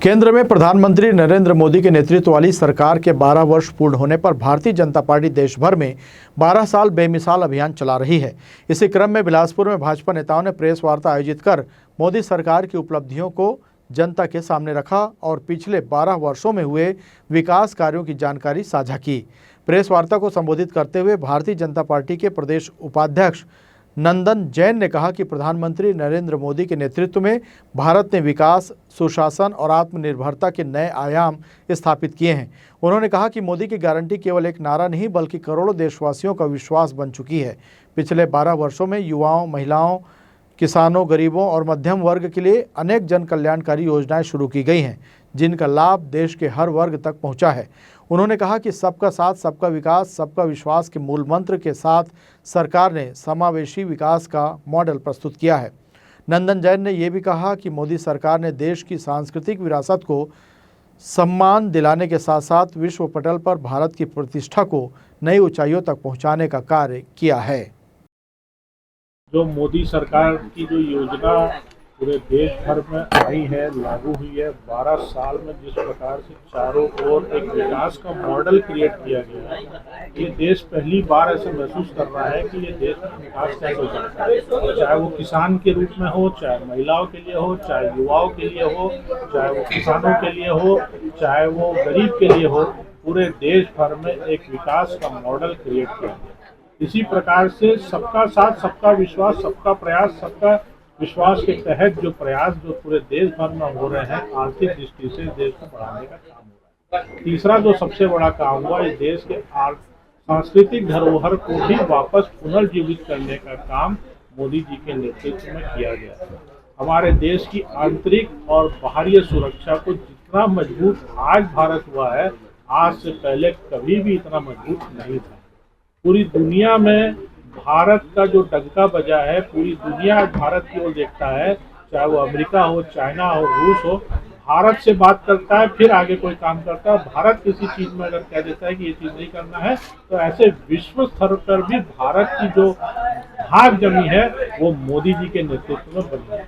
केंद्र में प्रधानमंत्री नरेंद्र मोदी के नेतृत्व वाली सरकार के 12 वर्ष पूर्ण होने पर भारतीय जनता पार्टी देश भर में 12 साल बेमिसाल अभियान चला रही है। इसी क्रम में बिलासपुर में भाजपा नेताओं ने प्रेस वार्ता आयोजित कर मोदी सरकार की उपलब्धियों को जनता के सामने रखा और पिछले 12 वर्षों में हुए विकास कार्यों की जानकारी साझा की। प्रेस वार्ता को संबोधित करते हुए भारतीय जनता पार्टी के प्रदेश उपाध्यक्ष नंदन जैन ने कहा कि प्रधानमंत्री नरेंद्र मोदी के नेतृत्व में भारत ने विकास, सुशासन और आत्मनिर्भरता के नए आयाम स्थापित किए हैं। उन्होंने कहा कि मोदी की गारंटी केवल एक नारा नहीं बल्कि करोड़ों देशवासियों का विश्वास बन चुकी है। पिछले 12 वर्षों में युवाओं, महिलाओं, किसानों, गरीबों और मध्यम वर्ग के लिए अनेक जन कल्याणकारी योजनाएं शुरू की गई हैं, जिनका लाभ देश के हर वर्ग तक पहुंचा है। उन्होंने कहा कि सबका साथ, सबका विकास, सबका विश्वास के मूल मंत्र के साथ सरकार ने समावेशी विकास का मॉडल प्रस्तुत किया है। नंदन जैन ने यह भी कहा कि मोदी सरकार ने देश की सांस्कृतिक विरासत को सम्मान दिलाने के साथ साथ विश्व पटल पर भारत की प्रतिष्ठा को नई ऊंचाइयों तक पहुंचाने का कार्य किया है। जो मोदी सरकार की जो योजना पूरे देश भर में आई है, लागू हुई है, 12 साल में जिस प्रकार से चारों ओर एक विकास का मॉडल क्रिएट किया गया है, ये देश पहली बार ऐसे महसूस कर रहा है कि ये देश में विकास कैसे हो सकता है। चाहे वो किसान के रूप में हो, चाहे महिलाओं के लिए हो, चाहे युवाओं के लिए हो, चाहे वो किसानों के लिए हो, चाहे वो गरीब के लिए हो, पूरे देश भर में एक विकास का मॉडल क्रिएट किया गया। इसी प्रकार से सबका साथ, सबका विश्वास, सबका प्रयास, सबका विश्वास के तहत जो प्रयास जो पूरे देश भर में हो रहे हैं, आर्थिक दृष्टि से देश को बढ़ाने का काम हो रहा है। तीसरा जो सबसे बड़ा काम हुआ, इस देश के सांस्कृतिक धरोहर को भी वापस पुनर्जीवित करने का काम मोदी जी के नेतृत्व में किया गया है। हमारे देश की आंतरिक और बाहरी सुरक्षा को जितना मजबूत आज भारत हुआ है, आज से पहले कभी भी इतना मजबूत नहीं था। पूरी दुनिया में भारत का जो डंका बजा है, पूरी दुनिया आज भारत की ओर देखता है, चाहे वो अमेरिका हो, चाइना हो, रूस हो, भारत से बात करता है, फिर आगे कोई काम करता है। भारत किसी चीज में अगर कह देता है कि ये चीज नहीं करना है, तो ऐसे विश्व स्तर पर भी भारत की जो भाग जमी है वो मोदी जी के नेतृत्व में बनी है।